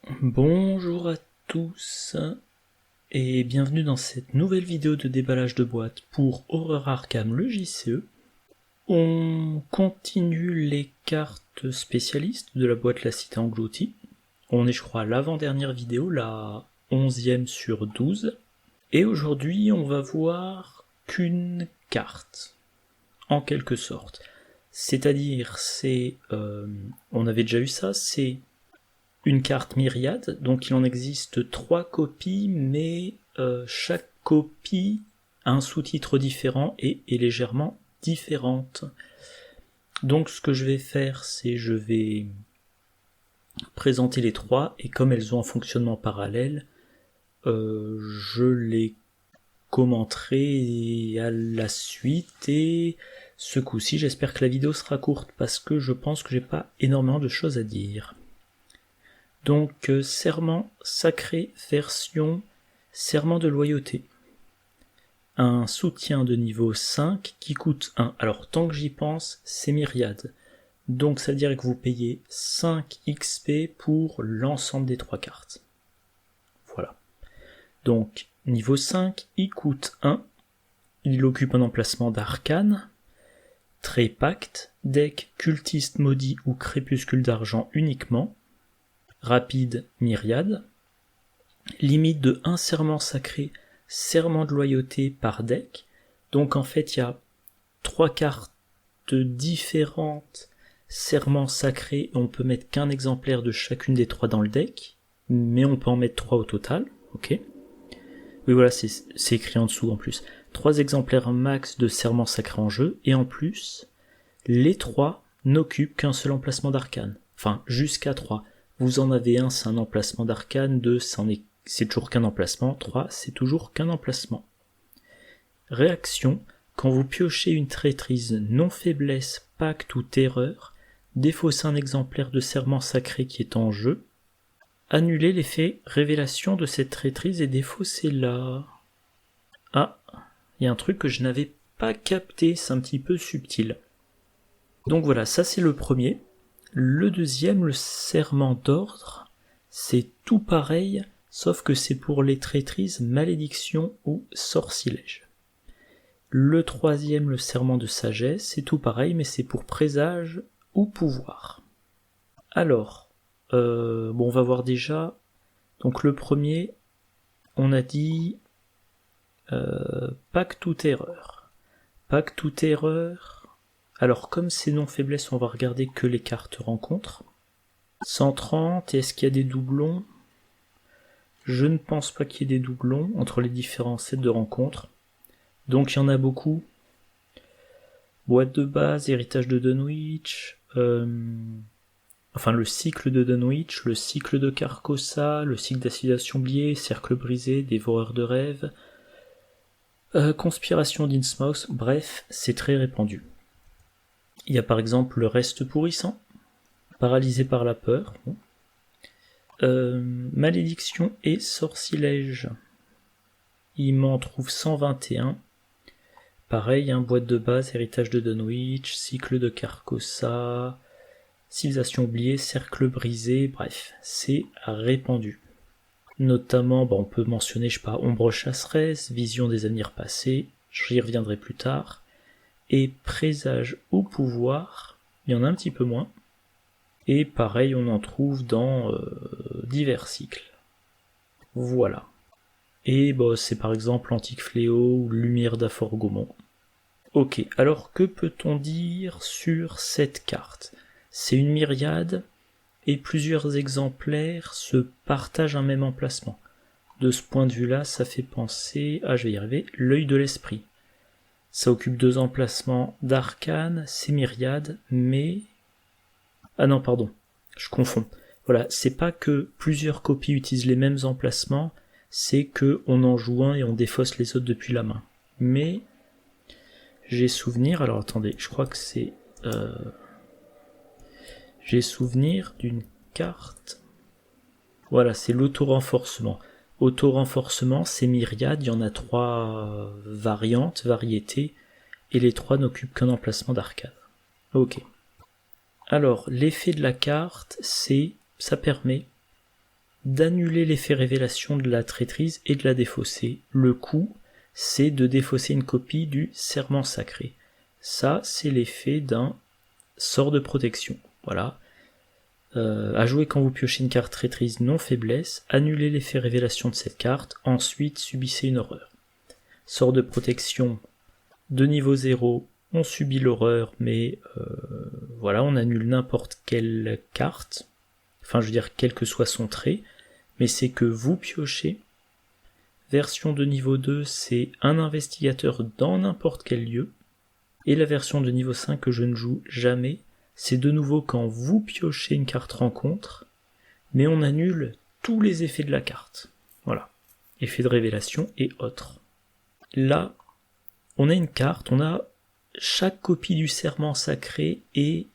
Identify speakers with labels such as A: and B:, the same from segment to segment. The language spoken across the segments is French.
A: Bonjour à tous et bienvenue dans cette nouvelle vidéo de déballage de boîtes pour Horror Arkham le JCE. On continue les cartes spécialistes de la boîte La Cité Engloutie. On est je crois à l'avant-dernière vidéo, la 11e sur 12. Et aujourd'hui on va voir qu'une carte, en quelque sorte. C'est-à-dire on avait déjà eu ça, c'est une carte myriade, donc il en existe 3 copies, mais chaque copie a un sous-titre différent et est légèrement différente. Donc ce que je vais faire, c'est je vais présenter les 3, et comme elles ont un fonctionnement parallèle, je les commenterai à la suite, et ce coup-ci j'espère que la vidéo sera courte, parce que je pense que j'ai pas énormément de choses à dire. Donc, serment sacré version serment de loyauté. Un soutien de niveau 5 qui coûte 1. Alors, tant que j'y pense, c'est myriade. Donc, ça veut dire que vous payez 5 XP pour l'ensemble des 3 cartes. Voilà. Donc, niveau 5, il coûte 1. Il occupe un emplacement d'arcane. Trait pacte, deck cultiste maudit ou crépuscule d'argent uniquement. Rapide myriade, limite de 1 serment sacré, serment de loyauté par deck. Donc en fait il y a 3 cartes différentes, serment sacré, on peut mettre qu'un exemplaire de chacune des 3 dans le deck, mais on peut en mettre 3 au total, ok. Oui voilà, c'est écrit en dessous en plus. 3 exemplaires max de serment sacré en jeu, et en plus, les 3 n'occupent qu'un seul emplacement d'arcane, enfin jusqu'à 3. Vous en avez un, c'est un emplacement d'arcane, 2, c'est toujours qu'un emplacement, 3, c'est toujours qu'un emplacement. Réaction, quand vous piochez une traîtrise non faiblesse, pacte ou terreur, défaussez un exemplaire de serment sacré qui est en jeu, annulez l'effet révélation de cette traîtrise et défaussez-la. Ah, il y a un truc que je n'avais pas capté, c'est un petit peu subtil. Donc voilà, ça c'est le premier. Le deuxième, le serment d'ordre, c'est tout pareil, sauf que c'est pour les traîtrises, malédiction ou sortilège. Le troisième, le serment de sagesse, c'est tout pareil, mais c'est pour présage ou pouvoir. Alors, on va voir déjà. Donc le premier, on a dit pacte ou terreur. Pacte ou terreur. Alors comme c'est non faiblesse, on va regarder que les cartes rencontres. 130, est-ce qu'il y a des doublons? Je ne pense pas qu'il y ait des doublons entre les différents sets de rencontres. Donc il y en a beaucoup. Boîte de base, héritage de Dunwich, enfin le cycle de Dunwich, le cycle de Carcosa, le cycle d'assignation oubliée, cercle brisé, dévoreur de rêves, conspiration d'Innsmouth, bref, c'est très répandu. Il y a par exemple le reste pourrissant, paralysé par la peur, malédiction et sortilège. Il m'en trouve 121. Pareil, boîte de base, héritage de Dunwich, cycle de Carcosa, civilisation oubliée, cercle brisé, bref, c'est répandu. Notamment, on peut mentionner, ombre chasseresse, vision des avenirs passés, j'y reviendrai plus tard, et présage ou pouvoir, il y en a un petit peu moins, et pareil, on en trouve dans divers cycles. Voilà. Et c'est par exemple Antique Fléau ou Lumière d'Afor Gaumont. Ok, alors que peut-on dire sur cette carte? C'est une myriade, et plusieurs exemplaires se partagent un même emplacement. De ce point de vue-là, ça fait penser, je vais y arriver, l'œil de l'esprit. Ça occupe 2 emplacements d'arcane, c'est myriade, mais... Ah non, pardon, je confonds. Voilà, c'est pas que plusieurs copies utilisent les mêmes emplacements, c'est que on en joue un et on défausse les autres depuis la main. Mais j'ai souvenir, alors attendez, je crois que c'est... J'ai souvenir d'une carte... Voilà, c'est l'auto-renforcement. Auto-renforcement, c'est myriade, il y en a 3 variétés, et les 3 n'occupent qu'un emplacement d'arcane. Ok. Alors, l'effet de la carte, ça permet d'annuler l'effet révélation de la traîtrise et de la défausser. Le coup, c'est de défausser une copie du serment sacré. Ça, c'est l'effet d'un sort de protection. Voilà. À jouer quand vous piochez une carte traîtrise non faiblesse, annulez l'effet révélation de cette carte, ensuite subissez une horreur. Sort de protection de niveau 0, on subit l'horreur, mais voilà, on annule n'importe quelle carte, enfin je veux dire quel que soit son trait, mais c'est que vous piochez. Version de niveau 2, c'est un investigateur dans n'importe quel lieu, et la version de niveau 5 que je ne joue jamais, c'est de nouveau quand vous piochez une carte rencontre, mais on annule tous les effets de la carte. Voilà. Effet de révélation et autres. Là, on a une carte, on a chaque copie du serment sacré et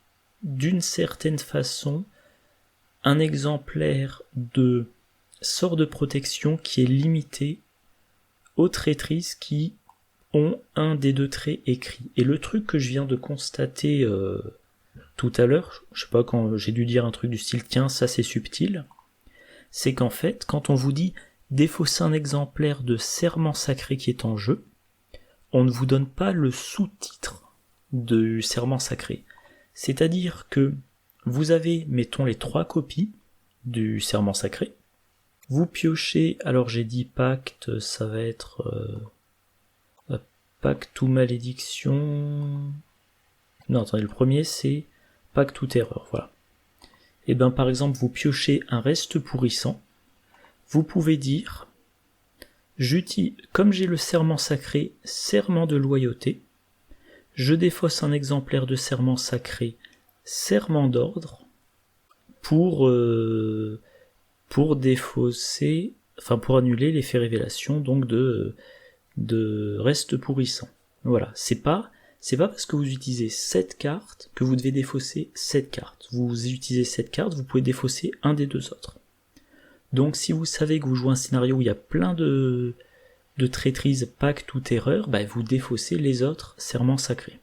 A: d'une certaine façon un exemplaire de sort de protection qui est limité aux traîtrises qui ont un des deux traits écrits. Et le truc que je viens de constater tout à l'heure, je sais pas, quand j'ai dû dire un truc du style tiens ça c'est subtil, c'est qu'en fait quand on vous dit défausser un exemplaire de serment sacré qui est en jeu, on ne vous donne pas le sous-titre du serment sacré. C'est-à-dire que vous avez, mettons, les 3 copies du serment sacré, vous piochez, alors j'ai dit pacte, ça va être pacte ou malédiction. Non, attendez, le premier c'est pacte ou terreur, voilà. Et bien par exemple, vous piochez un reste pourrissant, vous pouvez dire, comme j'ai le serment sacré, serment de loyauté, je défausse un exemplaire de serment sacré, serment d'ordre, pour défausser, enfin pour annuler l'effet révélation donc de reste pourrissant. Voilà, c'est pas parce que vous utilisez cette carte que vous devez défausser cette carte. Vous utilisez cette carte, vous pouvez défausser un des deux autres. Donc si vous savez que vous jouez un scénario où il y a plein de traîtrises, pacte ou terreur, bah, vous défaussez les autres serments sacrés.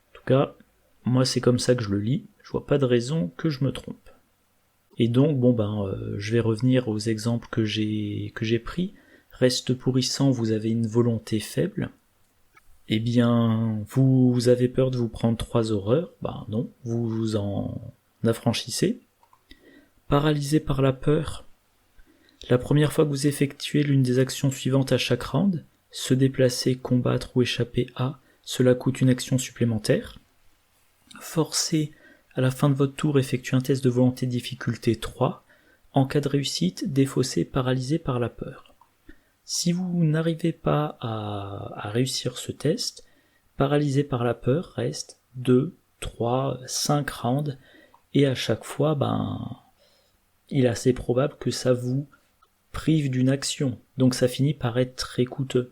A: En tout cas, moi c'est comme ça que je le lis, je vois pas de raison que je me trompe. Et donc, je vais revenir aux exemples que j'ai pris. Reste pourrissant, vous avez une volonté faible. Eh bien, vous avez peur de vous prendre 3 horreurs. Ben non, vous en affranchissez. Paralysé par la peur, la première fois que vous effectuez l'une des actions suivantes à chaque round, se déplacer, combattre ou échapper à, cela coûte une action supplémentaire. Forcé, à la fin de votre tour, effectuez un test de volonté difficulté 3. En cas de réussite, défaussé, paralysé par la peur. Si vous n'arrivez pas à réussir ce test, paralysé par la peur reste 2, 3, 5 rounds, et à chaque fois, il est assez probable que ça vous prive d'une action, donc ça finit par être très coûteux.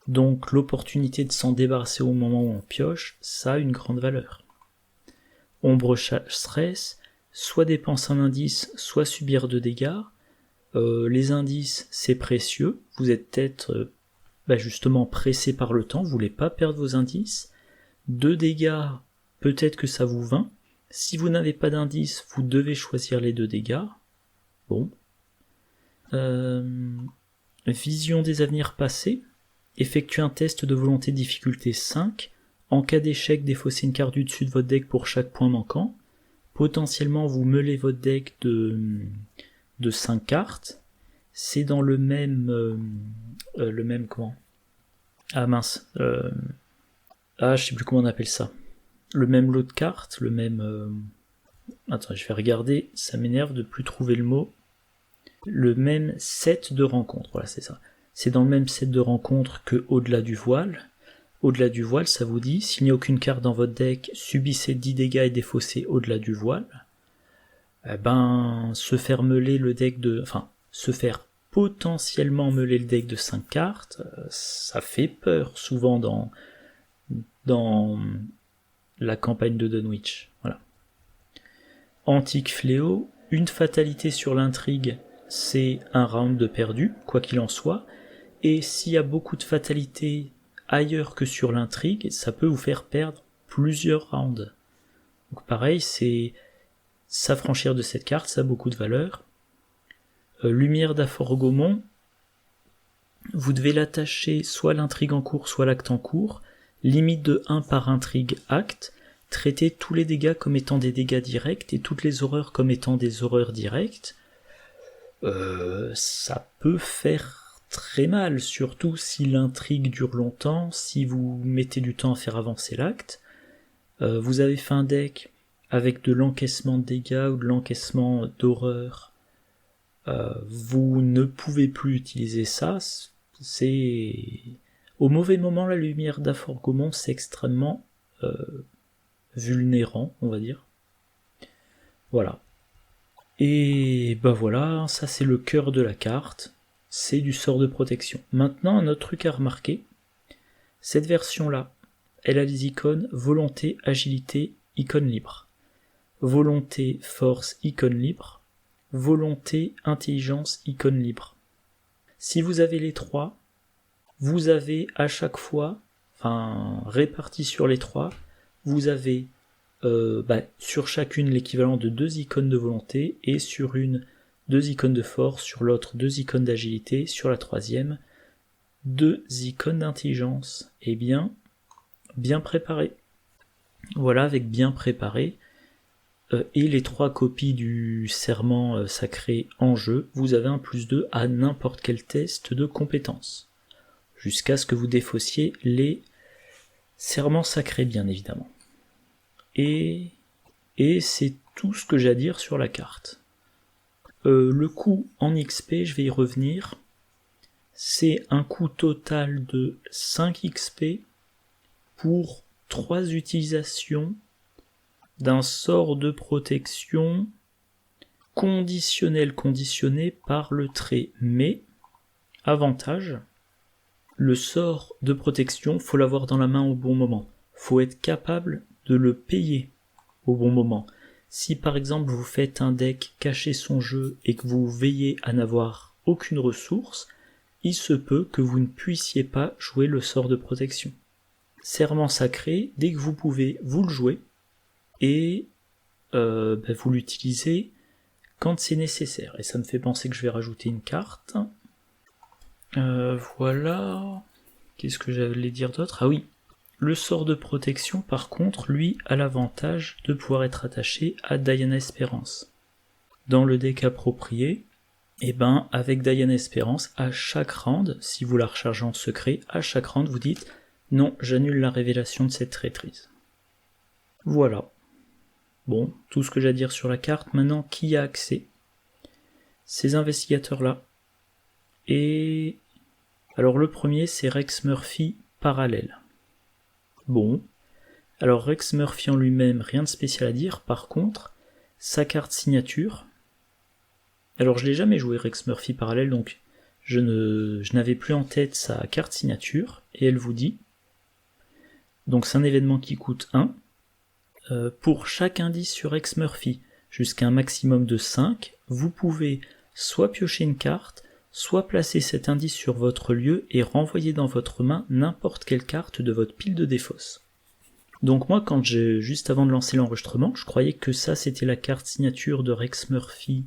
A: Donc l'opportunité de s'en débarrasser au moment où on pioche, ça a une grande valeur. Ombre stress, soit dépense un indice, soit subir 2 dégâts. Les indices, c'est précieux, vous êtes peut-être justement pressé par le temps, vous voulez pas perdre vos indices. 2 dégâts, peut-être que ça vous vint. Si vous n'avez pas d'indice, vous devez choisir les 2 dégâts. Bon. Vision des avenirs passés. Effectuez un test de volonté difficulté 5. En cas d'échec, défaussez une carte du dessus de votre deck pour chaque point manquant. Potentiellement, vous meulez votre deck de 5 cartes. C'est dans le même comment ? Ah mince. Je sais plus comment on appelle ça. Le même lot de cartes, le même... Attends, je vais regarder, ça m'énerve de plus trouver le mot. Le même set de rencontres, voilà, c'est ça. C'est dans le même set de rencontres que Au-delà du voile. Au-delà du voile, ça vous dit, s'il n'y a aucune carte dans votre deck, subissez 10 dégâts et défaussez Au-delà du voile. Se faire meuler le deck se faire potentiellement meuler le deck de 5 cartes, ça fait peur souvent dans la campagne de Dunwich. Voilà. Antique fléau, une fatalité sur l'intrigue, c'est un round de perdu, quoi qu'il en soit, et s'il y a beaucoup de fatalités ailleurs que sur l'intrigue, ça peut vous faire perdre plusieurs rounds. Donc pareil, c'est s'affranchir de cette carte, ça a beaucoup de valeur. Lumière d'Afor Gaumont, vous devez l'attacher soit à l'intrigue en cours, soit à l'acte en cours, limite de 1 par intrigue acte, traiter tous les dégâts comme étant des dégâts directs et toutes les horreurs comme étant des horreurs directes. Ça peut faire très mal, surtout si l'intrigue dure longtemps, si vous mettez du temps à faire avancer l'acte. Vous avez fait un deck avec de l'encaissement de dégâts ou de l'encaissement d'horreur, vous ne pouvez plus utiliser ça. C'est au mauvais moment, la lumière d'Afor Gaumont, c'est extrêmement vulnérant, on va dire. Voilà. Et bah voilà, ça c'est le cœur de la carte, c'est du sort de protection. Maintenant, un autre truc à remarquer, cette version-là, elle a les icônes volonté, agilité, icône libre. Volonté, force, icône libre. Volonté, intelligence, icône libre. Si vous avez les trois, vous avez à chaque fois, répartis sur les trois, vous avez sur chacune l'équivalent de 2 icônes de volonté, et sur une, 2 icônes de force, sur l'autre 2 icônes d'agilité, sur la troisième 2 icônes d'intelligence. Et bien préparé. Voilà, avec bien préparé, et les 3 copies du serment sacré en jeu, vous avez un +2 à n'importe quel test de compétence, jusqu'à ce que vous défaussiez les serments sacrés, bien évidemment. Et c'est tout ce que j'ai à dire sur la carte. Le coût en XP, je vais y revenir, c'est un coût total de 5 XP pour 3 utilisations d'un sort de protection conditionné par le trait. Mais, avantage, le sort de protection, faut l'avoir dans la main au bon moment. Faut être capable de le payer au bon moment. Si par exemple vous faites un deck cacher son jeu et que vous veillez à n'avoir aucune ressource, il se peut que vous ne puissiez pas jouer le sort de protection. Serment sacré, dès que vous pouvez, vous le jouez, et vous l'utilisez quand c'est nécessaire. Et ça me fait penser que je vais rajouter une carte. Voilà. Qu'est-ce que j'allais dire d'autre ? Ah oui, le sort de protection, par contre, lui, a l'avantage de pouvoir être attaché à Diana Espérance. Dans le deck approprié, avec Diana Espérance, à chaque round, si vous la rechargez en secret, à chaque round, vous dites « Non, j'annule la révélation de cette traîtrise ». Voilà. Bon, tout ce que j'ai à dire sur la carte. Maintenant, qui y a accès ? Ces investigateurs-là. Et alors le premier, c'est Rex Murphy parallèle. Bon, alors Rex Murphy en lui-même, rien de spécial à dire. Par contre, sa carte signature, alors je l'ai jamais joué Rex Murphy parallèle, donc je n'avais plus en tête sa carte signature, et elle vous dit, donc c'est un événement qui coûte 1, pour chaque indice sur Rex Murphy, jusqu'à un maximum de 5, vous pouvez soit piocher une carte, soit placer cet indice sur votre lieu et renvoyer dans votre main n'importe quelle carte de votre pile de défausse. Donc moi, juste avant de lancer l'enregistrement, je croyais que ça c'était la carte signature de Rex Murphy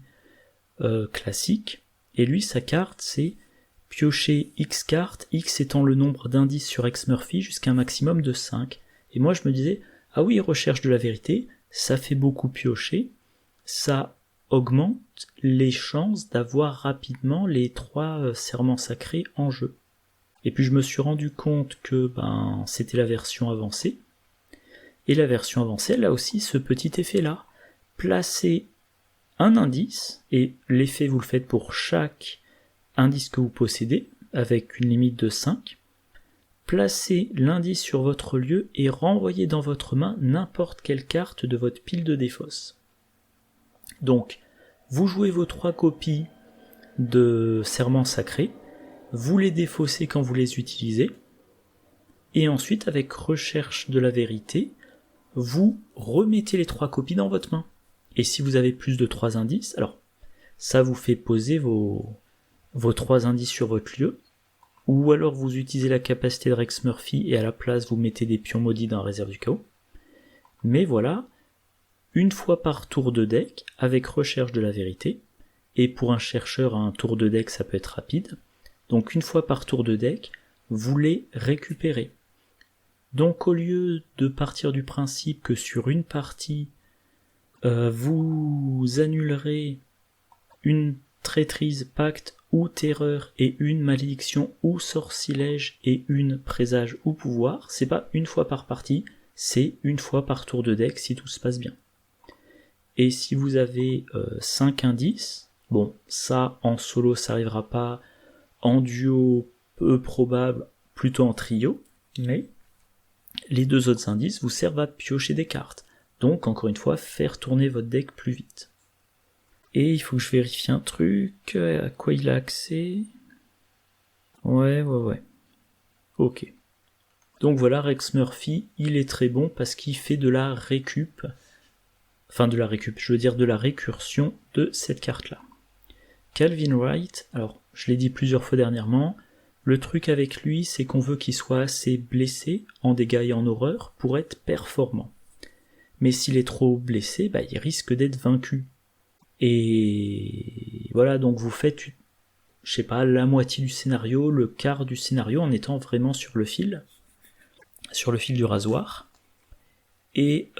A: classique, et lui sa carte c'est piocher X cartes, X étant le nombre d'indices sur Rex Murphy jusqu'à un maximum de 5. Et moi je me disais, ah oui, recherche de la vérité, ça fait beaucoup piocher, ça augmente les chances d'avoir rapidement les 3 serments sacrés en jeu. Et puis je me suis rendu compte que c'était la version avancée, et la version avancée, elle a aussi ce petit effet-là. Placez un indice, et l'effet vous le faites pour chaque indice que vous possédez, avec une limite de 5, placez l'indice sur votre lieu et renvoyez dans votre main n'importe quelle carte de votre pile de défausse. Donc, vous jouez vos 3 copies de serments sacrés, vous les défaussez quand vous les utilisez, et ensuite, avec recherche de la vérité, vous remettez les 3 copies dans votre main. Et si vous avez plus de 3 indices, alors ça vous fait poser vos 3 indices sur votre lieu, ou alors vous utilisez la capacité de Rex Murphy et à la place vous mettez des pions maudits dans la réserve du chaos. Mais voilà, une fois par tour de deck, avec recherche de la vérité, et pour un chercheur, un tour de deck, ça peut être rapide. Donc une fois par tour de deck, vous les récupérez. Donc au lieu de partir du principe que sur une partie, vous annulerez une traîtrise, pacte ou terreur et une malédiction ou sortilège et une présage ou pouvoir, c'est pas une fois par partie, c'est une fois par tour de deck si tout se passe bien. Et si vous avez 5 indices, bon, ça en solo ça arrivera pas, en duo peu probable, plutôt en trio, mais les 2 autres indices vous servent à piocher des cartes. Donc encore une fois, faire tourner votre deck plus vite. Et il faut que je vérifie un truc, à quoi il a accès. Ouais. Ok. Donc voilà, Rex Murphy, il est très bon parce qu'il fait de la récup. Enfin de la récup, je veux dire de la récursion de cette carte-là. Calvin Wright, alors je l'ai dit plusieurs fois dernièrement, le truc avec lui c'est qu'on veut qu'il soit assez blessé en dégâts et en horreur pour être performant. Mais s'il est trop blessé, il risque d'être vaincu. Et voilà, donc vous faites, je sais pas, la moitié du scénario, le quart du scénario en étant vraiment sur le fil du rasoir. Et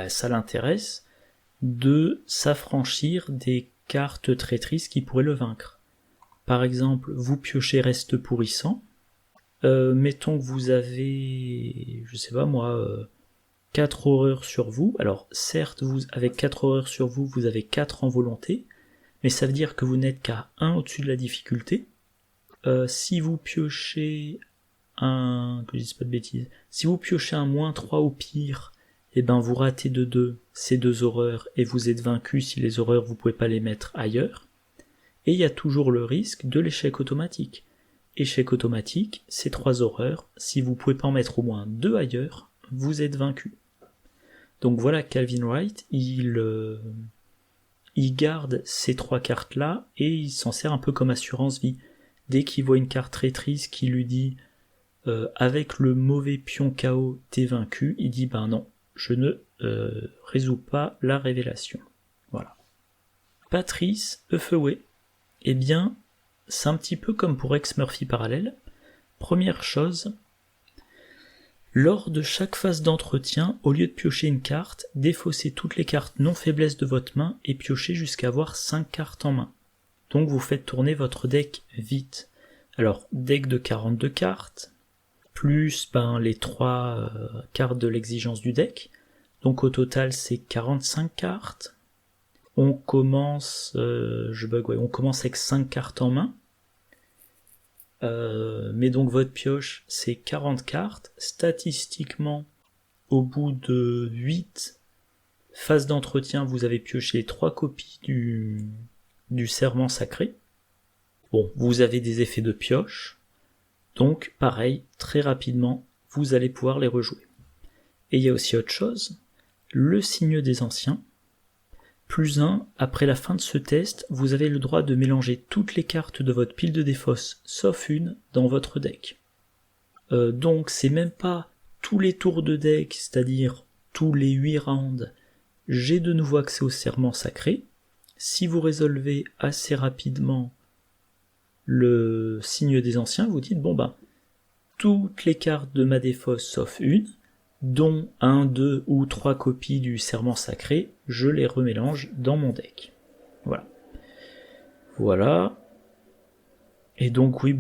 A: ça l'intéresse de s'affranchir des cartes traîtrises qui pourraient le vaincre. Par exemple, vous piochez Reste pourrissant, mettons que vous avez, je sais pas moi, 4 horreurs sur vous, alors certes, avec 4 horreurs sur vous, vous avez 4 en volonté, mais ça veut dire que vous n'êtes qu'à 1 au-dessus de la difficulté. Si vous piochez que je dise pas de bêtises, si vous piochez un -3 au pire, vous ratez de 2 ces 2 horreurs et vous êtes vaincu si les horreurs vous pouvez pas les mettre ailleurs. Et il y a toujours le risque de l'échec automatique. Échec automatique, c'est 3 horreurs, si vous pouvez pas en mettre au moins 2 ailleurs, vous êtes vaincu. Donc voilà, Calvin Wright, il garde ces 3 cartes-là et il s'en sert un peu comme assurance vie. Dès qu'il voit une carte traîtrise qui lui dit avec le mauvais pion KO, t'es vaincu, il dit non, je ne résous pas la révélation. Voilà. Patrice Eufeué, c'est un petit peu comme pour Rex Murphy parallèle. Première chose, lors de chaque phase d'entretien, au lieu de piocher une carte, défaussez toutes les cartes non faiblesse de votre main et piochez jusqu'à avoir 5 cartes en main. Donc vous faites tourner votre deck vite. Alors, deck de 42 cartes, plus les 3 cartes de l'exigence du deck. Donc au total, c'est 45 cartes. On commence, on commence avec 5 cartes en main. Mais donc votre pioche, c'est 40 cartes. Statistiquement, au bout de 8 phases d'entretien, vous avez pioché les 3 copies du serment sacré. Bon, vous avez des effets de pioche. Donc, pareil, très rapidement, vous allez pouvoir les rejouer. Et il y a aussi autre chose, le signe des anciens. +1, après la fin de ce test, vous avez le droit de mélanger toutes les cartes de votre pile de défausse, sauf une, dans votre deck. Donc c'est même pas tous les tours de deck, c'est-à-dire tous les 8 rounds, j'ai de nouveau accès au serment sacré. Si vous résolvez assez rapidement le signe des anciens, vous dites toutes les cartes de ma défausse sauf une, dont 1, 2 ou 3 copies du serment sacré, je les remélange dans mon deck. Voilà. Et donc oui,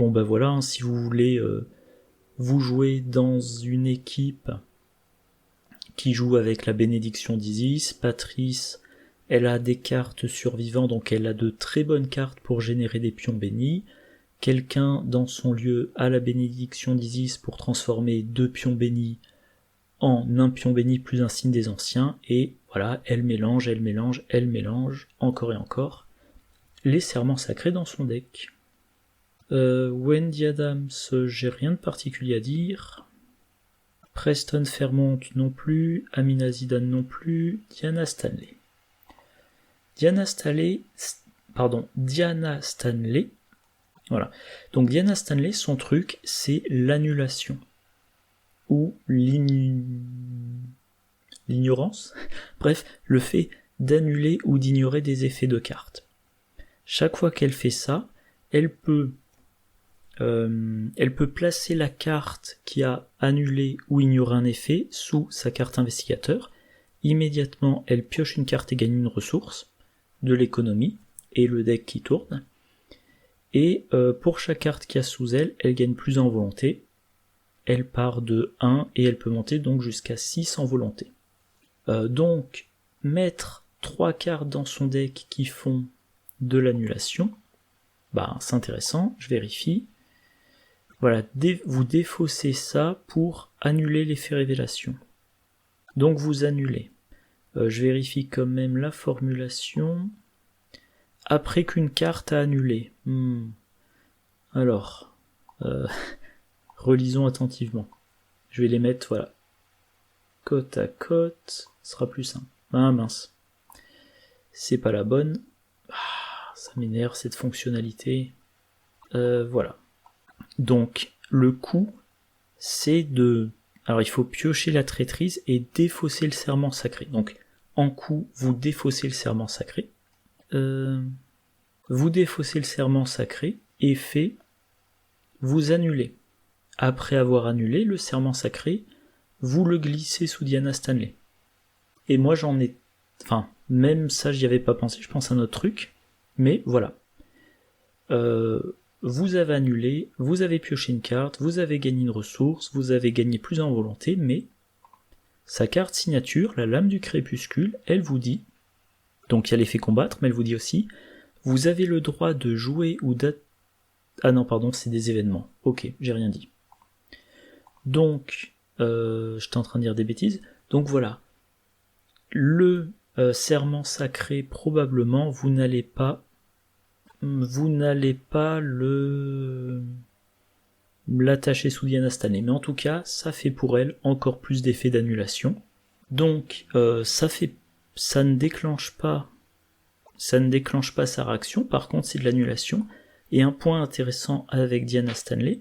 A: si vous voulez vous jouer dans une équipe qui joue avec la bénédiction d'Isis, Patrice, elle a des cartes survivantes, donc elle a de très bonnes cartes pour générer des pions bénis. Quelqu'un dans son lieu a la bénédiction d'Isis pour transformer 2 pions bénis en un pion béni plus un signe des anciens, et voilà, elle mélange, encore et encore, les serments sacrés dans son deck. Wendy Adams, j'ai rien de particulier à dire. Preston Fairmont non plus, Amina Zidane non plus, Diana Stanley. Diana Stanley, voilà. Donc Diana Stanley, son truc, c'est l'annulation. Ou l'ignorance. Bref, le fait d'annuler ou d'ignorer des effets de cartes. Chaque fois qu'elle fait ça, elle peut placer la carte qui a annulé ou ignoré un effet sous sa carte investigateur. Immédiatement, elle pioche une carte et gagne une ressource, de l'économie, et le deck qui tourne. Et pour chaque carte qu'il y a sous elle, elle gagne plus en volonté. Elle part de 1 et elle peut monter donc jusqu'à 6 en volonté. Donc, mettre 3 cartes dans son deck qui font de l'annulation, c'est intéressant, je vérifie. Voilà, vous défaussez ça pour annuler l'effet révélation. Donc vous annulez. Je vérifie quand même la formulation. Après qu'une carte a annulé. Alors, relisons attentivement. Je vais les mettre, voilà, côte à côte, ce sera plus simple. Ah mince, c'est pas la bonne. Ça m'énerve cette fonctionnalité. Voilà. Donc, le coup, c'est de... Alors, il faut piocher la traîtrise et défausser le serment sacré. Donc, en coup, vous défaussez le serment sacré. Vous défaussez le serment sacré, effet, vous annulez. Après avoir annulé le serment sacré, vous le glissez sous Diana Stanley. Et moi, même ça, j'y avais pas pensé, je pense à un autre truc. Mais voilà. Vous avez annulé, vous avez pioché une carte, vous avez gagné une ressource, vous avez gagné plus en volonté, mais sa carte signature, la lame du crépuscule, elle vous dit, donc il y a l'effet combattre, mais elle vous dit aussi, vous avez le droit de jouer ou ah non, pardon, c'est des événements. Ok, j'ai rien dit. Donc, j'étais en train de dire des bêtises. Donc voilà, le serment sacré, probablement, vous n'allez pas l'attacher sous Diana Stanley, mais en tout cas, ça fait pour elle encore plus d'effets d'annulation. Donc, ça ne déclenche pas sa réaction, par contre, c'est de l'annulation. Et un point intéressant avec Diana Stanley,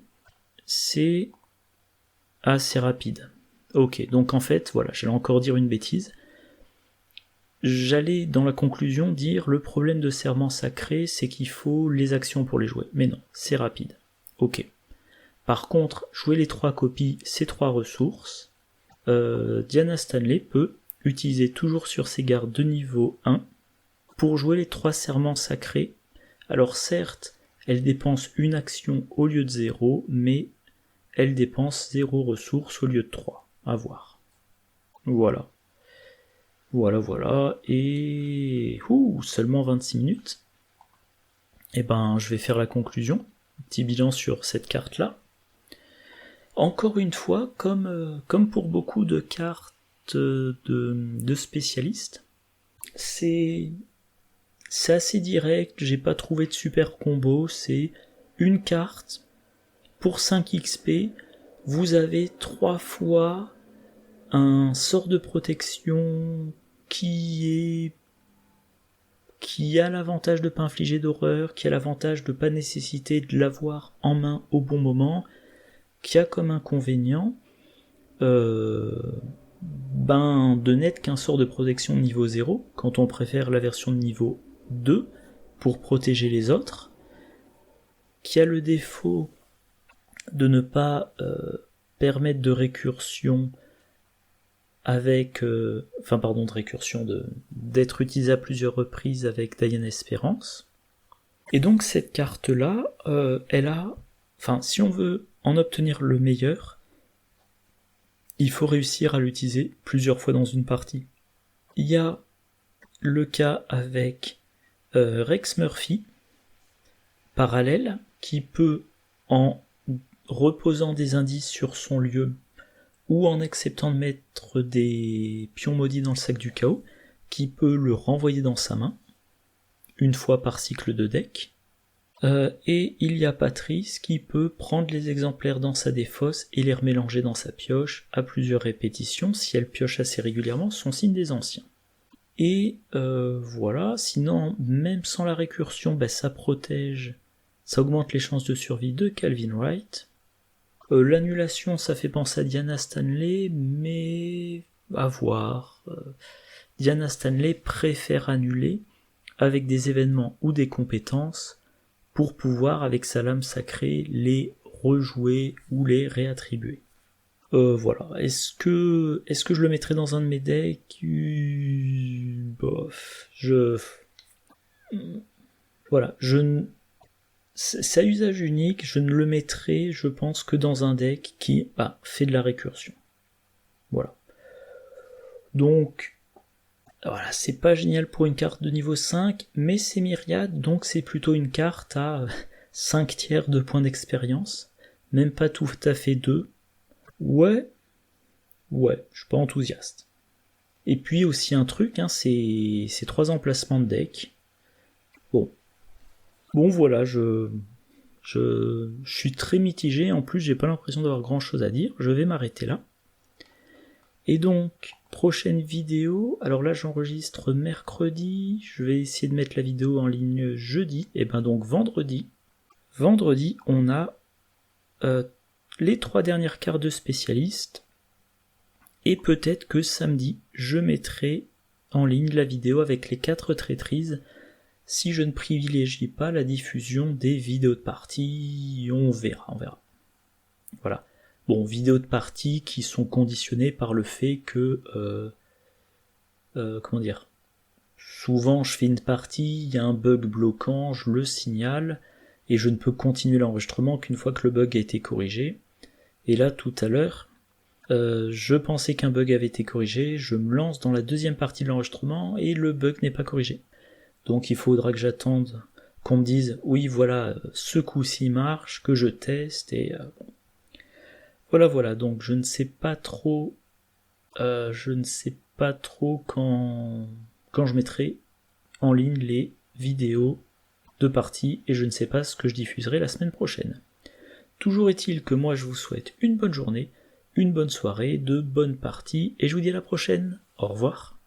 A: c'est assez rapide. Ok, donc en fait, voilà, j'allais encore dire une bêtise. J'allais dans la conclusion dire le problème de serment sacré, c'est qu'il faut les actions pour les jouer. Mais non, c'est rapide. Ok. Par contre, jouer les 3 copies, c'est 3 ressources. Diana Stanley peut utiliser toujours sur ses gardes de niveau 1 pour jouer les 3 serments sacrés. Alors certes, elle dépense une action au lieu de 0, mais elle dépense 0 ressources au lieu de 3. À voir. Voilà. Voilà, et... seulement 26 minutes. Et je vais faire la conclusion. Petit bilan sur cette carte-là. Encore une fois, comme pour beaucoup de cartes de spécialistes, c'est assez direct, j'ai pas trouvé de super combo, c'est une carte, pour 5 XP, vous avez 3 fois un sort de protection qui a l'avantage de pas infliger d'horreur, qui a l'avantage de pas nécessiter de l'avoir en main au bon moment, qui a comme inconvénient de n'être qu'un sort de protection de niveau 0, quand on préfère la version de niveau 2 pour protéger les autres, qui a le défaut de ne pas permettre de récursion d'être utilisé à plusieurs reprises avec Diana Espérance. Et donc cette carte-là, si on veut en obtenir le meilleur, il faut réussir à l'utiliser plusieurs fois dans une partie. Il y a le cas avec Rex Murphy, parallèle, qui peut, en reposant des indices sur son lieu, ou en acceptant de mettre des pions maudits dans le sac du chaos, qui peut le renvoyer dans sa main, une fois par cycle de deck. Et il y a Patrice qui peut prendre les exemplaires dans sa défausse et les remélanger dans sa pioche à plusieurs répétitions, si elle pioche assez régulièrement son signe des anciens. Et voilà, sinon, même sans la récursion, ça protège, ça augmente les chances de survie de Calvin Wright. L'annulation, ça fait penser à Diana Stanley, mais à voir. Diana Stanley préfère annuler avec des événements ou des compétences pour pouvoir, avec sa lame sacrée, les rejouer ou les réattribuer. Voilà. Est-ce que je le mettrais dans un de mes decks? Bof. Voilà. C'est à usage unique, je ne le mettrai, je pense, que dans un deck qui fait de la récursion. Voilà. Donc, voilà, c'est pas génial pour une carte de niveau 5, mais c'est Myriade, donc c'est plutôt une carte à 5 tiers de points d'expérience, même pas tout à fait 2. Ouais, je suis pas enthousiaste. Et puis aussi un truc, c'est 3 emplacements de deck. Bon voilà, je suis très mitigé, en plus j'ai pas l'impression d'avoir grand chose à dire, je vais m'arrêter là. Et donc, prochaine vidéo, alors là j'enregistre mercredi, je vais essayer de mettre la vidéo en ligne jeudi, et ben donc vendredi. Vendredi, on a les 3 dernières cartes de spécialistes, et peut-être que samedi, je mettrai en ligne la vidéo avec les 4 traîtrises, si je ne privilégie pas la diffusion des vidéos de partie, on verra. Voilà. Bon, vidéos de partie qui sont conditionnées par le fait que, souvent je fais une partie, il y a un bug bloquant, je le signale, et je ne peux continuer l'enregistrement qu'une fois que le bug a été corrigé. Et là, tout à l'heure, je pensais qu'un bug avait été corrigé, je me lance dans la deuxième partie de l'enregistrement, et le bug n'est pas corrigé. Donc il faudra que j'attende qu'on me dise oui voilà, ce coup-ci marche, que je teste et voilà, donc je ne sais pas trop quand je mettrai en ligne les vidéos de partie et je ne sais pas ce que je diffuserai la semaine prochaine. Toujours est-il que moi je vous souhaite une bonne journée, une bonne soirée, de bonnes parties et je vous dis à la prochaine. Au revoir.